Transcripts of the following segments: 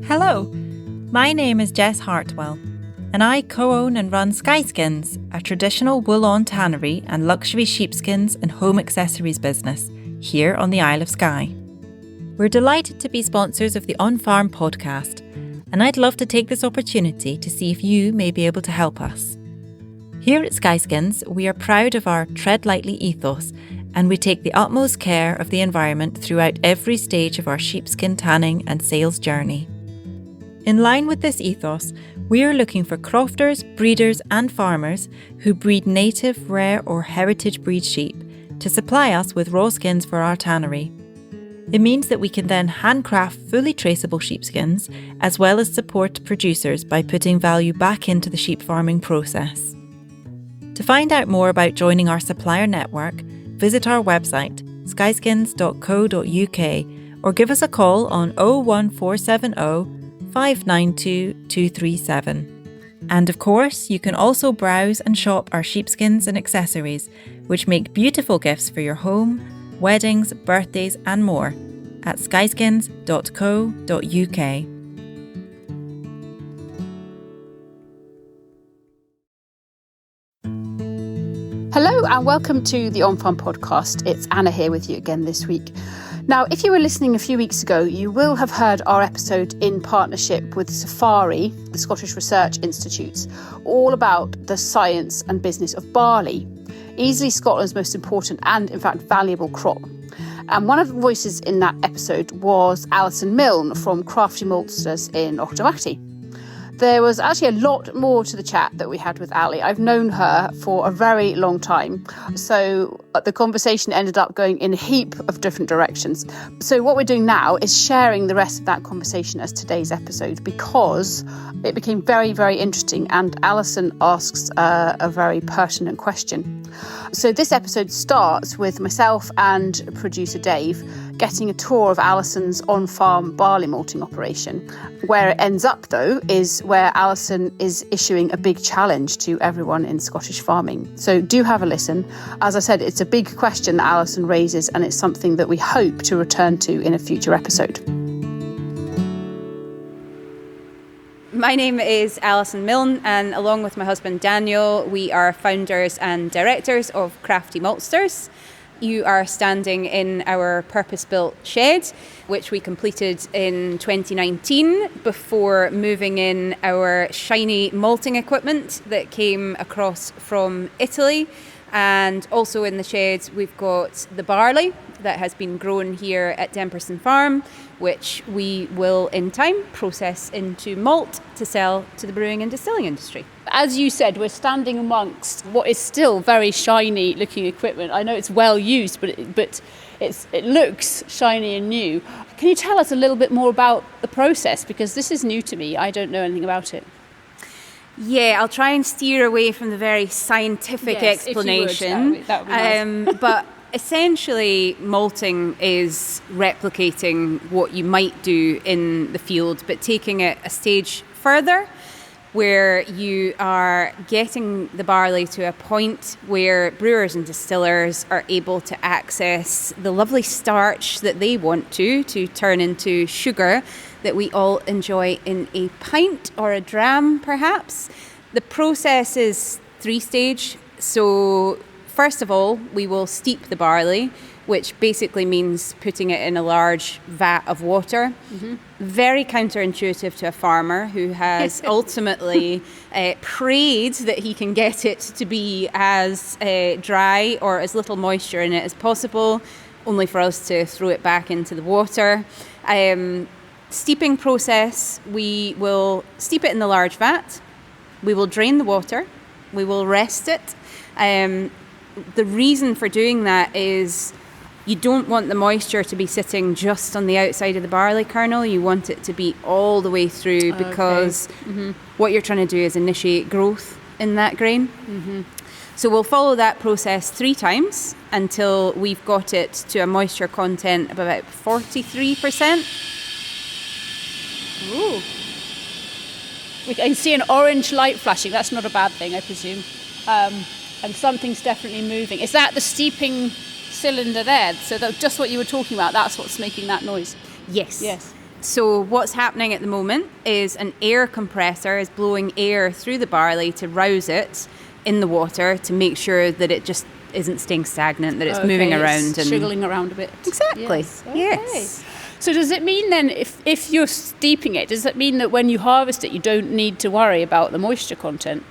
Hello, my name is Jess Hartwell, and I co-own and run Skyskins, a traditional wool-on tannery and luxury sheepskins and home accessories business here on the Isle of Skye. We're delighted to be sponsors of the On Farm podcast, and I'd love to take this opportunity to see if you may be able to help us. Here at Skyskins, we are proud of our tread lightly ethos, and we take the utmost care of the environment throughout every stage of our sheepskin tanning and sales journey. In line with this ethos, we are looking for crofters, breeders and farmers who breed native, rare or heritage breed sheep to supply us with raw skins for our tannery. It means that we can then handcraft fully traceable sheepskins, as well as support producers by putting value back into the sheep farming process. To find out more about joining our supplier network, visit our website skyskins.co.uk or give us a call on 01470 592 237. And of course, you can also browse and shop our sheepskins and accessories, which make beautiful gifts for your home, weddings, birthdays and more at skyskins.co.uk. Hello and welcome to the On Farm podcast. It's Anna here with you again this week. Now, if you were listening a few weeks ago, you will have heard our episode in partnership with Safari, the Scottish Research Institutes, all about the science and business of barley, easily Scotland's most important and, in fact, valuable crop. And one of the voices in that episode was Alison Milne from Crafty Maltsters in Auchtermuchty. There was actually a lot more to the chat that we had with Ali. I've known her for a very long time, so the conversation ended up going in a heap of different directions. So what we're doing now is sharing the rest of that conversation as today's episode, because it became very, very interesting and Alison asks a very pertinent question. So this episode starts with myself and producer Dave getting a tour of Alison's on-farm barley malting operation. Where it ends up, though, is where Alison is issuing a big challenge to everyone in Scottish farming. So do have a listen. As I said, it's a big question that Alison raises, and it's something that we hope to return to in a future episode. My name is Alison Milne, and along with my husband Daniel, we are founders and directors of Crafty Maltsters. You are standing in our purpose-built shed, which we completed in 2019 before moving in our shiny malting equipment that came across from Italy. And also in the shed, we've got the barley that has been grown here at Demperson Farm, which we will in time process into malt to sell to the brewing and distilling industry. As you said, we're standing amongst what is still very shiny looking equipment. I know it's well used, but it looks shiny and new. Can you tell us a little bit more about the process? Because this is new to me. I don't know anything about it. Yeah, I'll try and steer away from the very scientific explanation. If you would, that would be nice. But essentially, malting is replicating what you might do in the field, but taking it a stage further, where you are getting the barley to a point where brewers and distillers are able to access the lovely starch that they want to turn into sugar that we all enjoy in a pint or a dram, perhaps. The process is 3-stage. So first of all, we will steep the barley, which basically means putting it in a large vat of water. Mm-hmm. Very counterintuitive to a farmer who has ultimately prayed that he can get it to be as dry or as little moisture in it as possible, only for us to throw it back into the water. Steeping process, we will steep it in the large vat, we will drain the water, we will rest it. The reason for doing that is you don't want the moisture to be sitting just on the outside of the barley kernel. You want it to be all the way through, because what you're trying to do is initiate growth in that grain. Mm-hmm. So we'll follow that process 3 times until we've got it to a moisture content of about 43%. Ooh. We can see an orange light flashing. That's not a bad thing, I presume. And something's definitely moving. Is that the steeping cylinder there? So that's just what you were talking about. That's what's making that noise. Yes. So what's happening at the moment is an air compressor is blowing air through the barley to rouse it in the water to make sure that it just isn't staying stagnant, that it's moving around. It's shiggling around a bit. Exactly. Yes. So does it mean then, if you're steeping it, does it mean that when you harvest it, you don't need to worry about the moisture content?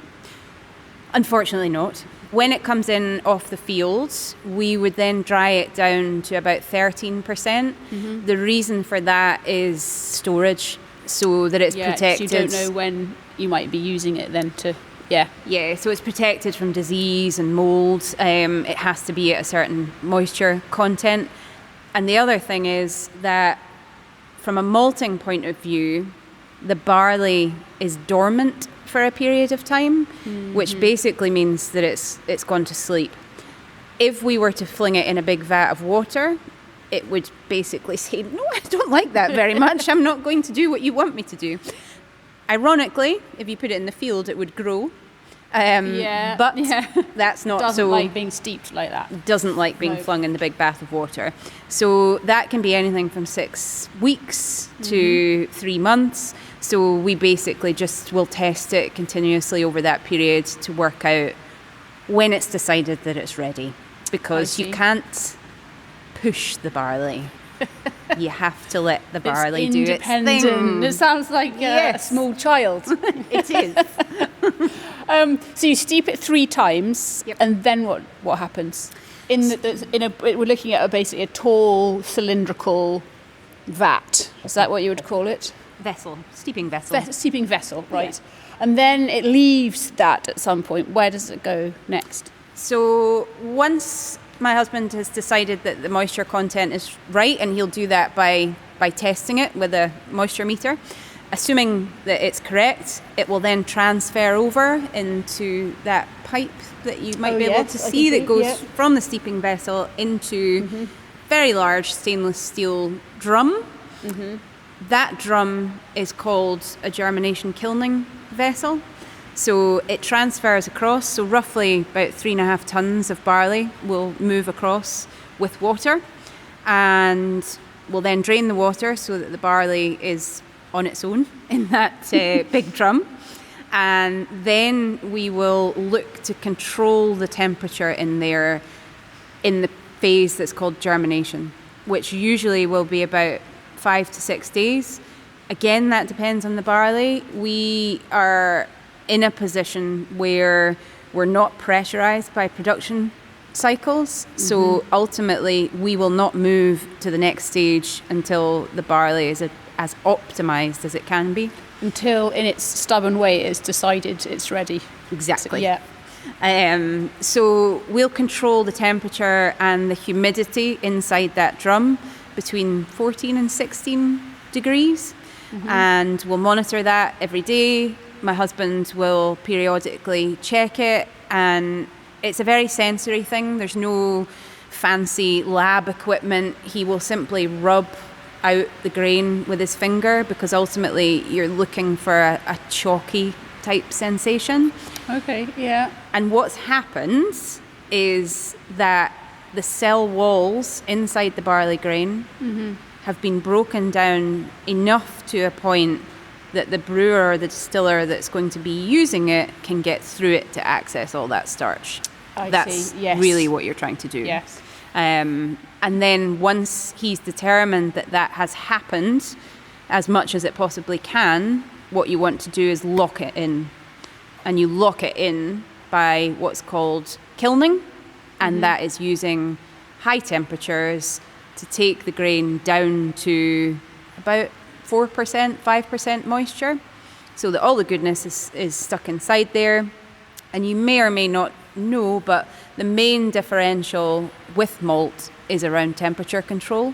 Unfortunately not. When it comes in off the fields, we would then dry it down to about 13%. The reason for that is storage, so that it's protected. So you don't know when you might be using it then to... Yeah, so it's protected from disease and mould. It has to be at a certain moisture content. And the other thing is that from a malting point of view, the barley is dormant for a period of time, which basically means that it's gone to sleep. If we were to fling it in a big vat of water, it would basically say, no, I don't like that very much. I'm not going to do what you want me to do. Ironically, if you put it in the field, it would grow. But that's not doesn't like being steeped like that. Doesn't like being flung in the big bath of water. So that can be anything from 6 weeks to 3 months. So we basically just will test it continuously over that period to work out when it's decided that it's ready. Because you can't push the barley. You have to let the barley do its thing. It sounds like a small child. It is. So you steep it 3 times, and then what happens? We're looking at basically a tall cylindrical vat. Is that what you would call it? Steeping vessel. Steeping vessel, right. Yeah. And then it leaves that at some point. Where does it go next? So once my husband has decided that the moisture content is right, and he'll do that by testing it with a moisture meter, assuming that it's correct, it will then transfer over into that pipe that you might be able to see that goes from the steeping vessel into very large stainless steel drum. That drum is called a germination kilning vessel. So it transfers across, so roughly about 3.5 tons of barley will move across with water, and we'll then drain the water so that the barley is on its own in that big drum. And then we will look to control the temperature in there in the phase that's called germination, which usually will be about 5 to 6 days. Again, that depends on the barley. We are in a position where we're not pressurized by production cycles. So ultimately, we will not move to the next stage until the barley is as optimized as it can be. Until, in its stubborn way, it's decided it's ready. Exactly. Yeah. So we'll control the temperature and the humidity inside that drum between 14 and 16 degrees. And we'll monitor that every day. My husband will periodically check it, and it's a very sensory thing. There's no fancy lab equipment. He will simply rub out the grain with his finger, because ultimately you're looking for a chalky type sensation. Okay, yeah. And what's happened is that the cell walls inside the barley grain have been broken down enough to a point that the brewer or the distiller that's going to be using it can get through it to access all that starch. That's really what you're trying to do. Yes. And then once he's determined that has happened as much as it possibly can, what you want to do is lock it in. And you lock it in by what's called kilning, and that is using high temperatures to take the grain down to about 4%, 5% moisture, so that all the goodness is stuck inside there. And you may or may not know, but the main differential with malt is around temperature control.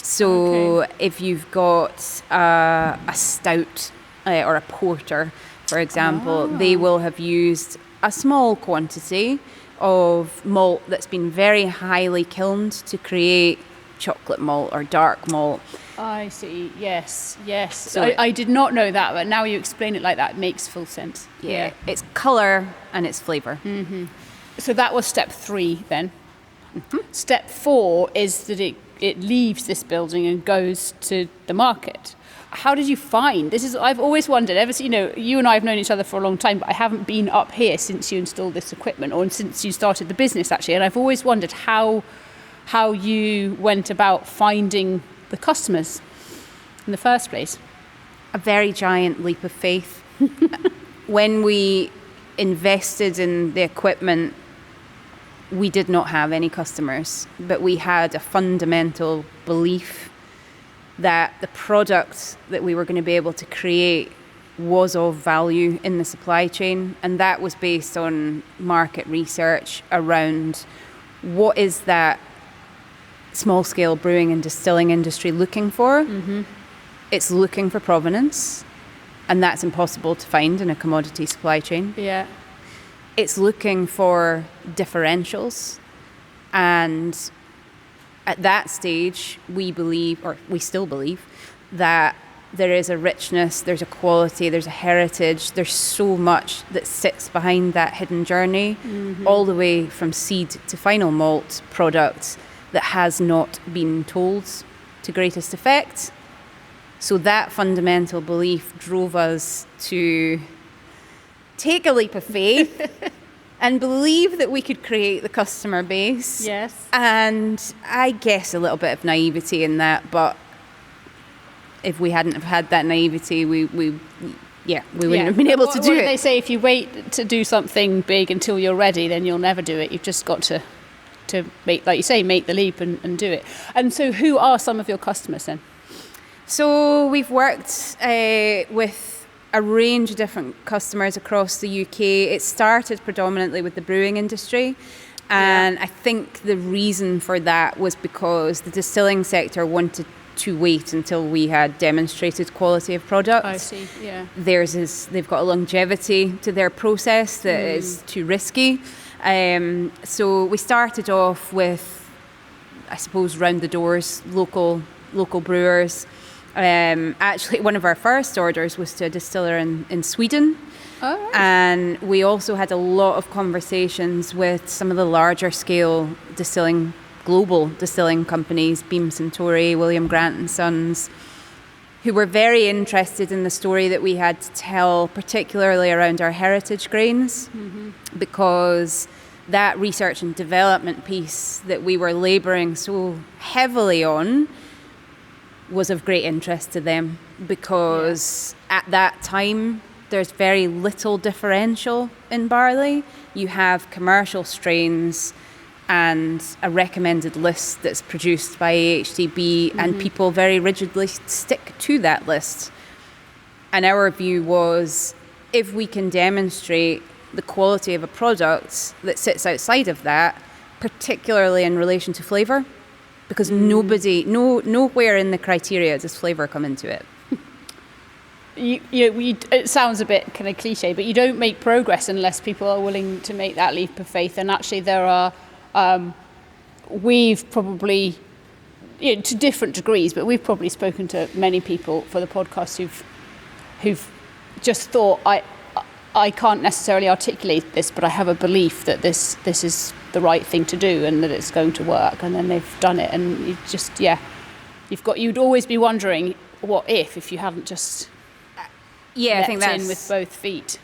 So if you've got a stout or a porter, for example, they will have used a small quantity of malt that's been very highly kilned to create chocolate malt or dark malt. I see. Yes. So I did not know that, but now you explain it like that, it makes full sense. Yeah. It's colour and it's flavour. So that was step 3 then. Step 4 is that it leaves this building and goes to the market. how did you find this? I've always wondered, you and I have known each other for a long time, but I haven't been up here since you installed this equipment, or since you started the business actually, and I've always wondered how you went about finding the customers in the first place. A very giant leap of faith. When we invested in the equipment, we did not have any customers, but we had a fundamental belief that the product that we were going to be able to create was of value in the supply chain. And that was based on market research around what is that small-scale brewing and distilling industry looking for. Mm-hmm. It's looking for provenance, and that's impossible to find in a commodity supply chain. Yeah. It's looking for differentials, and at that stage, we believe, or we still believe, that there is a richness, there's a quality, there's a heritage, there's so much that sits behind that hidden journey, all the way from seed to final malt product that has not been told to greatest effect. So that fundamental belief drove us to take a leap of faith and believe that we could create the customer base. Yes. And I guess a little bit of naivety in that, but if we hadn't have had that naivety, we wouldn't have been able to do it. What do they say? If you wait to do something big until you're ready, then you'll never do it. You've just got to make, like you say, make the leap and do it. And so who are some of your customers then? So we've worked with a range of different customers across the UK. It started predominantly with the brewing industry. And I think the reason for that was because the distilling sector wanted to wait until we had demonstrated quality of product. I see, yeah. They've got a longevity to their process that is too risky. So we started off with, I suppose, round the doors, local brewers. Actually, one of our first orders was to a distiller in Sweden. Oh, right. And we also had a lot of conversations with some of the larger scale global distilling companies, Beam Suntory, William Grant & Sons, who were very interested in the story that we had to tell, particularly around our heritage grains, because that research and development piece that we were labouring so heavily on was of great interest to them, because at that time there's very little differential in barley. You have commercial strains and a recommended list that's produced by AHDB, and people very rigidly stick to that list. And our view was, if we can demonstrate the quality of a product that sits outside of that, particularly in relation to flavour, because nowhere in the criteria does flavour come into it. It sounds a bit kind of cliche, but you don't make progress unless people are willing to make that leap of faith. And actually there are, we've probably, to different degrees, but we've probably spoken to many people for the podcast who've just thought, I can't necessarily articulate this, but I have a belief that this is the right thing to do and that it's going to work, and then they've done it, and you just you'd always be wondering what if you hadn't just I think that's in with both feet.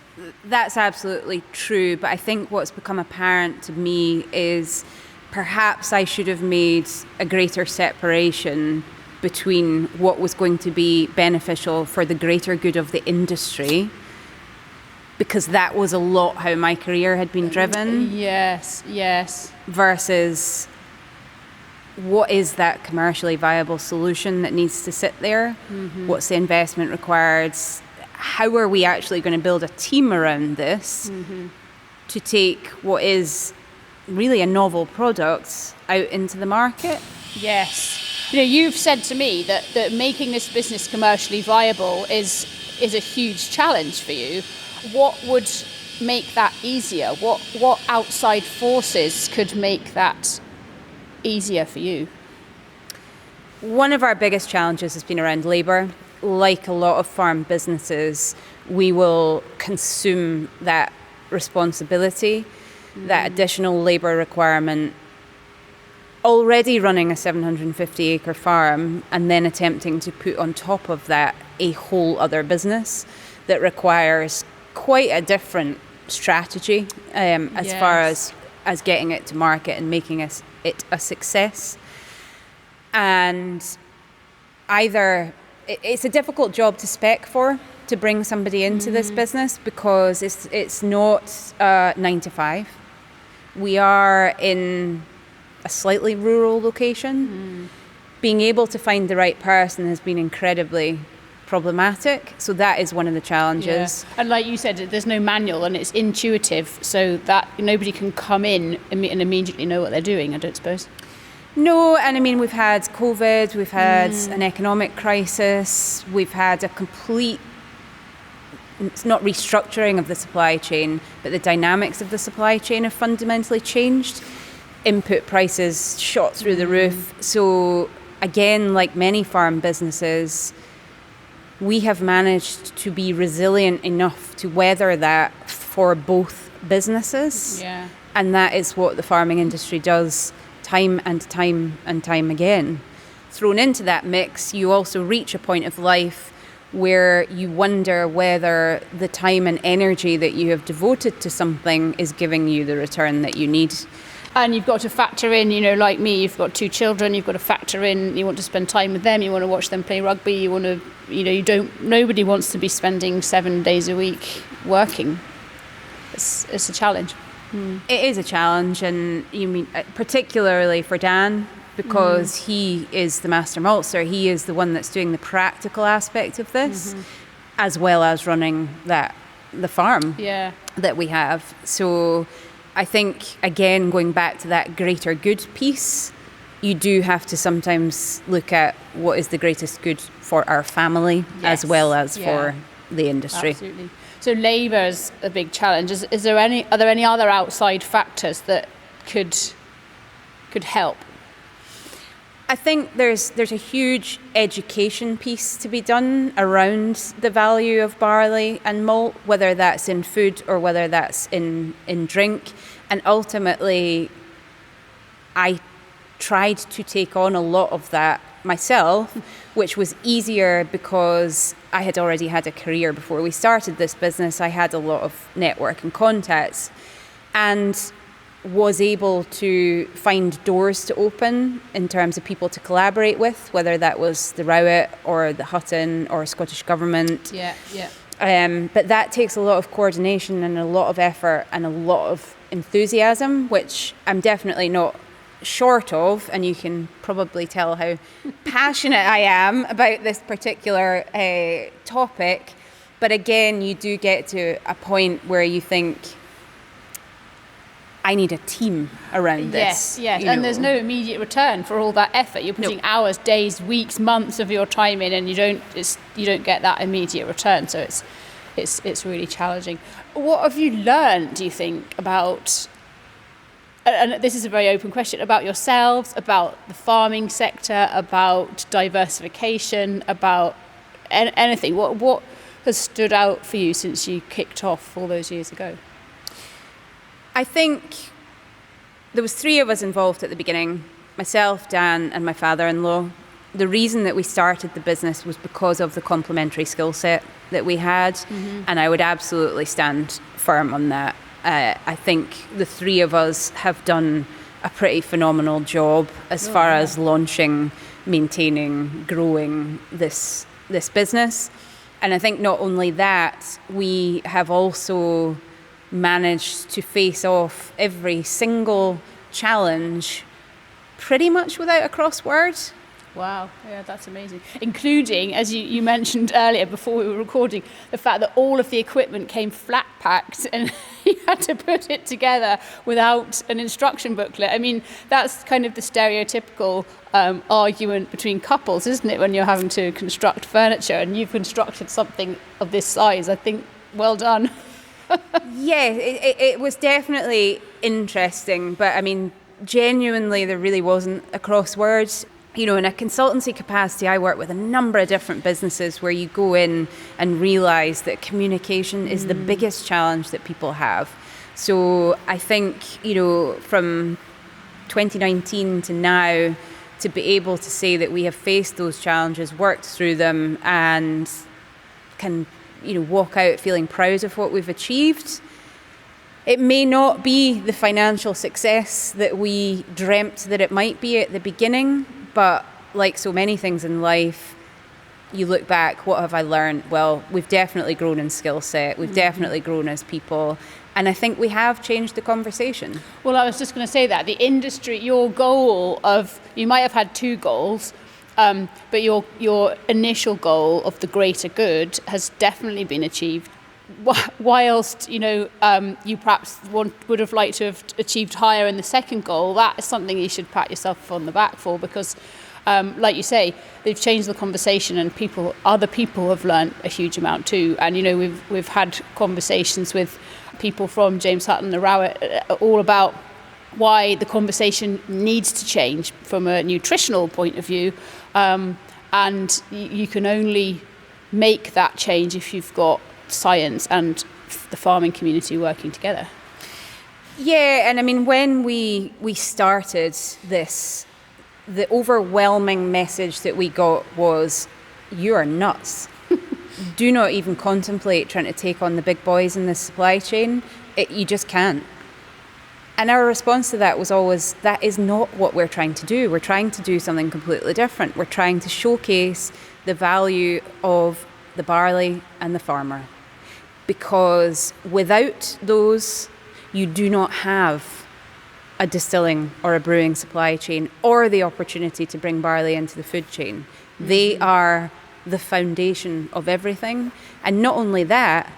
That's absolutely true, but I think what's become apparent to me is perhaps I should have made a greater separation between what was going to be beneficial for the greater good of the industry, because that was a lot how my career had been driven. Yes. Versus what is that commercially viable solution that needs to sit there? What's the investment required? How are we actually going to build a team around this to take what is really a novel product out into the market? Yes. You've said to me that making this business commercially viable is a huge challenge for you. What would make that easier? What outside forces could make that easier for you? One of our biggest challenges has been around labour. Like a lot of farm businesses, we will consume that responsibility, that additional labour requirement already running a 750 acre farm and then attempting to put on top of that a whole other business that requires quite a different strategy as far as getting it to market and making it a success. And either it's a difficult job to spec for, to bring somebody into this business, because it's not 9 to 5. We are in a slightly rural location. Being able to find the right person has been incredibly problematic. So that is one of the challenges. Yeah. And like you said, there's no manual and it's intuitive, so that nobody can come in and immediately know what they're doing, I don't suppose. No, and I mean, we've had COVID, we've had an economic crisis, we've had a complete, it's not restructuring of the supply chain, but the dynamics of the supply chain have fundamentally changed. Input prices shot through the roof. So again, like many farm businesses, we have managed to be resilient enough to weather that for both businesses. Yeah. And that is what the farming industry does time and time and time again. Thrown into that mix, you also reach a point of life where you wonder whether the time and energy that you have devoted to something is giving you the return that you need. And you've got to factor in, like me, you've got 2 children, you've got to factor in, you want to spend time with them, you want to watch them play rugby, you want to, nobody wants to be spending 7 days a week working. It's a challenge. It is a challenge, and you mean particularly for Dan, because he is the master maltster. He is the one that's doing the practical aspect of this, as well as running the farm that we have. So I think, again, going back to that greater good piece, you do have to sometimes look at what is the greatest good for our family as well as for the industry. Absolutely. So labour's a big challenge. Are there any other outside factors that could help? I think there's a huge education piece to be done around the value of barley and malt, whether that's in food or whether that's in drink. And ultimately, I tried to take on a lot of that myself, which was easier because I had already had a career before we started this business. I had a lot of network and contacts and was able to find doors to open in terms of people to collaborate with, whether that was the Rowett or the Hutton or Scottish Government. But that takes a lot of coordination and a lot of effort and a lot of enthusiasm, which I'm definitely not short of, and you can probably tell how passionate I am about this particular topic. But again, you do get to a point where you think, I need a team around this. Yes, and there's no immediate return for all that effort. You're putting hours, days, weeks, months of your time in, and you don't get that immediate return. So it's really challenging. What have you learned, do you think, about, and this is a very open question, about yourselves, about the farming sector, about diversification, about anything? What has stood out for you since you kicked off all those years ago? I think there was 3 of us involved at the beginning, myself, Dan, and my father-in-law. The reason that we started the business was because of the complementary skill set that we had, and I would absolutely stand firm on that. I think the 3 of us have done a pretty phenomenal job as far as launching, maintaining, growing this business. And I think not only that, we have also managed to face off every single challenge pretty much without a crossword. Wow, yeah, that's amazing. Including, as you mentioned earlier before we were recording, the fact that all of the equipment came flat packed and you had to put it together without an instruction booklet. I mean, that's kind of the stereotypical argument between couples, isn't it, when you're having to construct furniture, and you've constructed something of this size. I think, well done. Yeah, it was definitely interesting, but I mean, genuinely, there really wasn't a crossword. You know, in a consultancy capacity, I work with a number of different businesses where you go in and realise that communication is the biggest challenge that people have. So I think, you know, from 2019 to now, to be able to say that we have faced those challenges, worked through them, and can, walk out feeling proud of what we've achieved. It may not be the financial success that we dreamt that it might be at the beginning, but like so many things in life, you look back, what have I learned? Well, we've definitely grown in skill set. We've definitely grown as people. And I think we have changed the conversation. Well, I was just going to say that the industry, your goal of, you might have had two goals, but your initial goal of the greater good has definitely been achieved. Whilst, you perhaps would have liked to have achieved higher in the second goal, that is something you should pat yourself on the back for, because like you say, they've changed the conversation, and other people have learned a huge amount too. And we've had conversations with people from James Hutton and Rowett all about why the conversation needs to change from a nutritional point of view, and you can only make that change if you've got science and the farming community working together. Yeah, and I mean, when we started this, the overwhelming message that we got was, you are nuts. Do not even contemplate trying to take on the big boys in the supply chain. You just can't. And our response to that was always, that is not what we're trying to do. We're trying to do something completely different. We're trying to showcase the value of the barley and the farmer. Because without those, you do not have a distilling or a brewing supply chain or the opportunity to bring barley into the food chain. They are the foundation of everything. And not only that,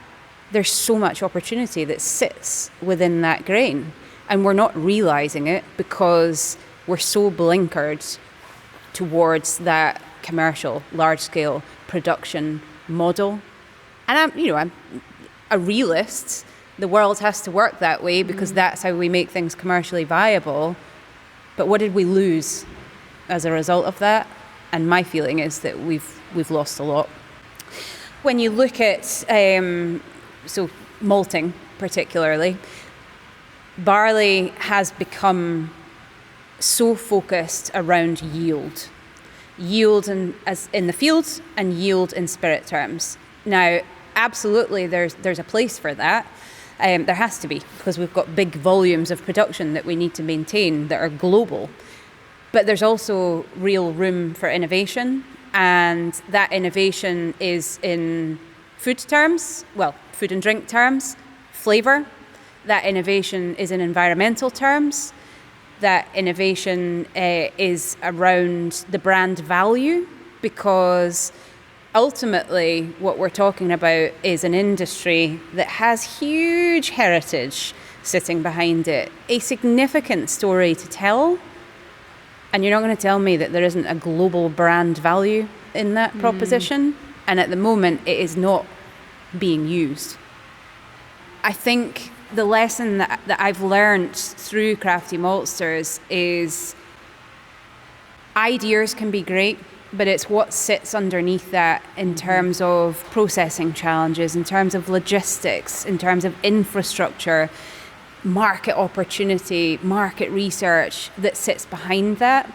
there's so much opportunity that sits within that grain. And we're not realizing it because we're so blinkered towards that commercial, large-scale production model. And I'm a realist. The world has to work that way because that's how we make things commercially viable. But what did we lose as a result of that? And my feeling is that we've lost a lot. When you look at malting particularly, barley has become so focused around yield as in the field and yield in spirit terms. Now, absolutely, there's a place for that. There has to be, because we've got big volumes of production that we need to maintain that are global. But there's also real room for innovation, and that innovation is in food terms, food and drink terms, flavour. That innovation is in environmental terms. That innovation is around the brand value, because ultimately what we're talking about is an industry that has huge heritage sitting behind it, a significant story to tell. And you're not going to tell me that there isn't a global brand value in that proposition. And at the moment, it is not being used. I think the lesson that I've learned through Crafty Maltsters is ideas can be great, but it's what sits underneath that in terms of processing challenges, in terms of logistics, in terms of infrastructure, market opportunity, market research that sits behind that.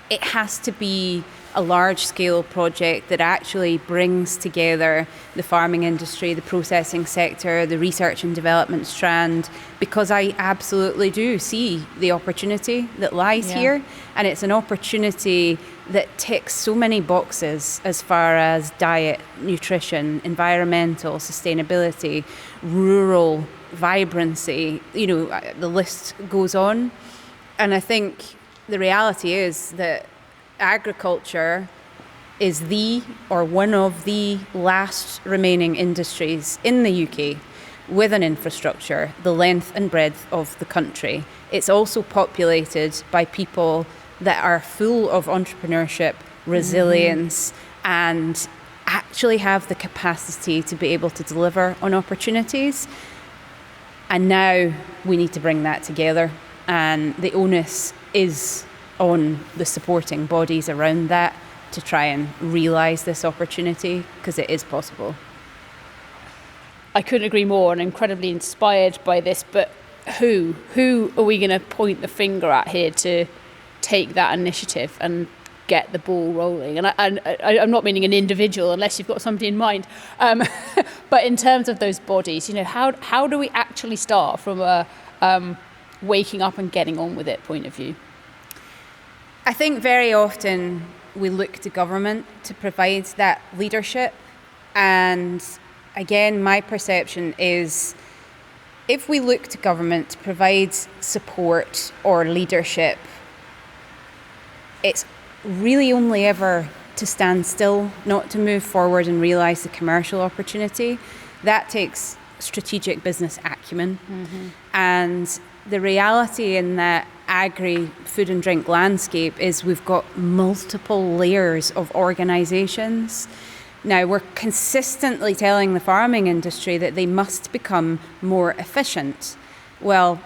It has to be a large-scale project that actually brings together the farming industry, the processing sector, the research and development strand, because I absolutely do see the opportunity that lies here. And it's an opportunity that ticks so many boxes as far as diet, nutrition, environmental, sustainability, rural vibrancy, the list goes on. And I think the reality is that agriculture is one of the last remaining industries in the UK with an infrastructure the length and breadth of the country. It's also populated by people that are full of entrepreneurship, resilience, and actually have the capacity to be able to deliver on opportunities. And now we need to bring that together, and the onus is on the supporting bodies around that to try and realise this opportunity, because it is possible. I couldn't agree more, and incredibly inspired by this, but who are we going to point the finger at here to take that initiative and get the ball rolling? And I'm not meaning an individual, unless you've got somebody in mind. But in terms of those bodies, how do we actually start from a waking up and getting on with it point of view? I think very often we look to government to provide that leadership. And again, my perception is if we look to government to provide support or leadership, it's really only ever to stand still, not to move forward and realise the commercial opportunity. That takes strategic business acumen. Mm-hmm. And the reality in that agri-food and drink landscape is we've got multiple layers of organisations. Now, we're consistently telling the farming industry that they must become more efficient. Well,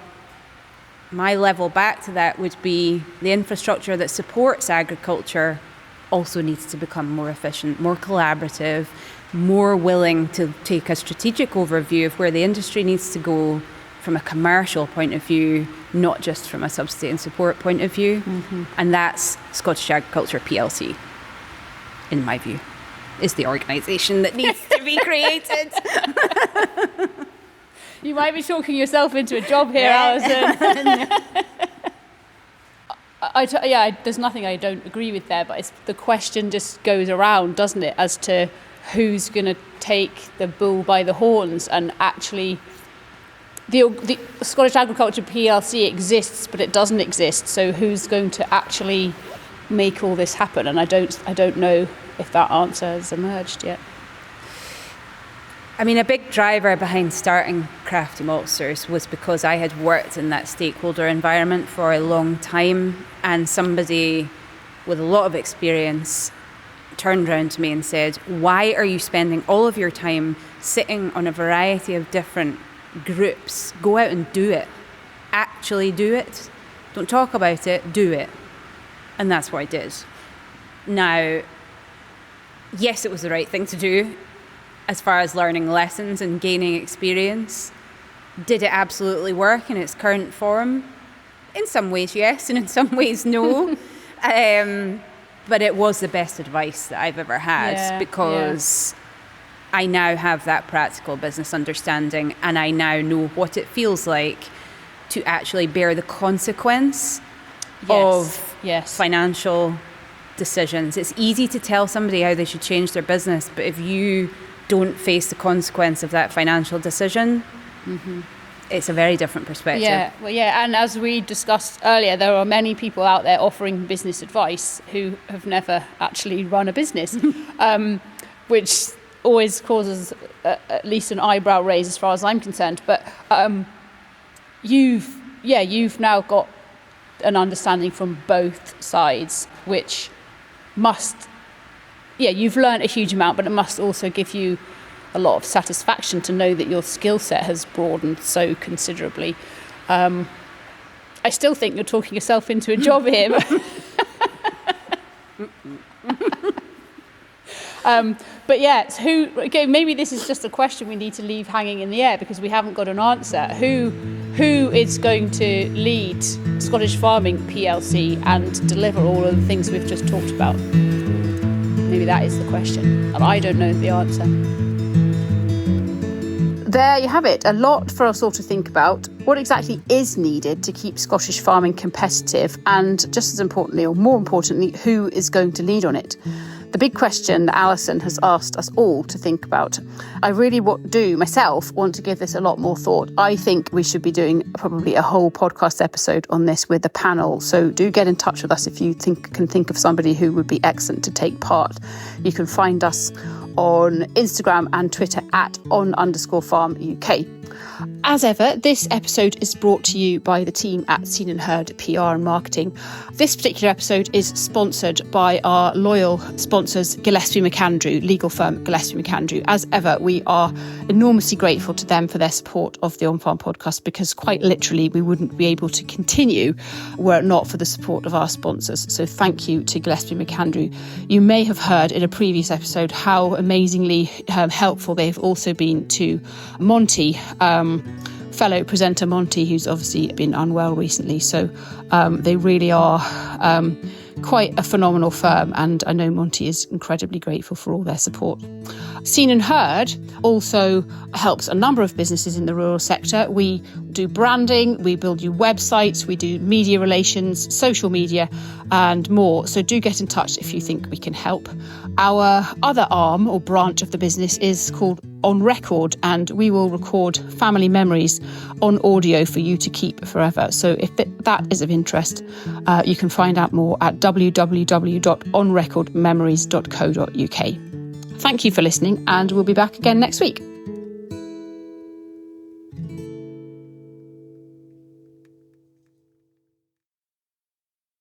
my level back to that would be the infrastructure that supports agriculture also needs to become more efficient, more collaborative, more willing to take a strategic overview of where the industry needs to go from a commercial point of view, not just from a subsidy and support point of view. Mm-hmm. And that's Scottish Agriculture PLC, in my view, is the organisation that needs to be created. You might be talking yourself into a job here, Alison. There's nothing I don't agree with there, but the question just goes around, doesn't it, as to who's going to take the bull by the horns and actually... The Scottish Agriculture PLC exists, but it doesn't exist. So who's going to actually make all this happen? And I don't know if that answer has emerged yet. I mean, a big driver behind starting Crafty Maltsters was because I had worked in that stakeholder environment for a long time, and somebody with a lot of experience turned around to me and said, why are you spending all of your time sitting on a variety of different groups? Go out and do it. Actually do it. Don't talk about it, do it. And that's what I did. Now, yes, it was the right thing to do as far as learning lessons and gaining experience. Did it absolutely work in its current form? In some ways, yes, and in some ways, no. But it was the best advice that I've ever had because I now have that practical business understanding, and I now know what it feels like to actually bear the consequence of financial decisions. It's easy to tell somebody how they should change their business, but if you don't face the consequence of that financial decision, it's a very different perspective. And as we discussed earlier, there are many people out there offering business advice who have never actually run a business, which always causes at least an eyebrow raise as far as I'm concerned. But you've now got an understanding from both sides, which must, you've learned a huge amount, but it must also give you a lot of satisfaction to know that your skill set has broadened so considerably. I still think you're talking yourself into a job here. But maybe this is just a question we need to leave hanging in the air because we haven't got an answer. Who is going to lead Scottish Farming PLC and deliver all of the things we've just talked about? Maybe that is the question, and I don't know the answer. There you have it, a lot for us all to think about. What exactly is needed to keep Scottish farming competitive, and just as importantly, or more importantly, who is going to lead on it? The big question that Alison has asked us all to think about. I really want to give this a lot more thought. I think we should be doing probably a whole podcast episode on this with a panel. So do get in touch with us if you can think of somebody who would be excellent to take part. You can find us on Instagram and Twitter at @on_farm UK. As ever, this episode is brought to you by the team at Scene&HerdPR and Marketing. This particular episode is sponsored by our loyal sponsors, Gillespie McAndrew, legal firm Gillespie McAndrew. As ever, we are enormously grateful to them for their support of the On Farm podcast, because quite literally we wouldn't be able to continue were it not for the support of our sponsors. So thank you to Gillespie McAndrew. You may have heard in a previous episode how amazingly helpful they've also been to Monty fellow presenter Monty, who's obviously been unwell recently. So they really are quite a phenomenal firm, and I know Monty is incredibly grateful for all their support. Scene and Heard also helps a number of businesses in the rural sector. We do branding, we build you websites, we do media relations, social media and more. So do get in touch if you think we can help. Our other arm or branch of the business is called On Record, and we will record family memories on audio for you to keep forever. So if that is of interest, you can find out more at www.onrecordmemories.co.uk. Thank you for listening, and we'll be back again next week.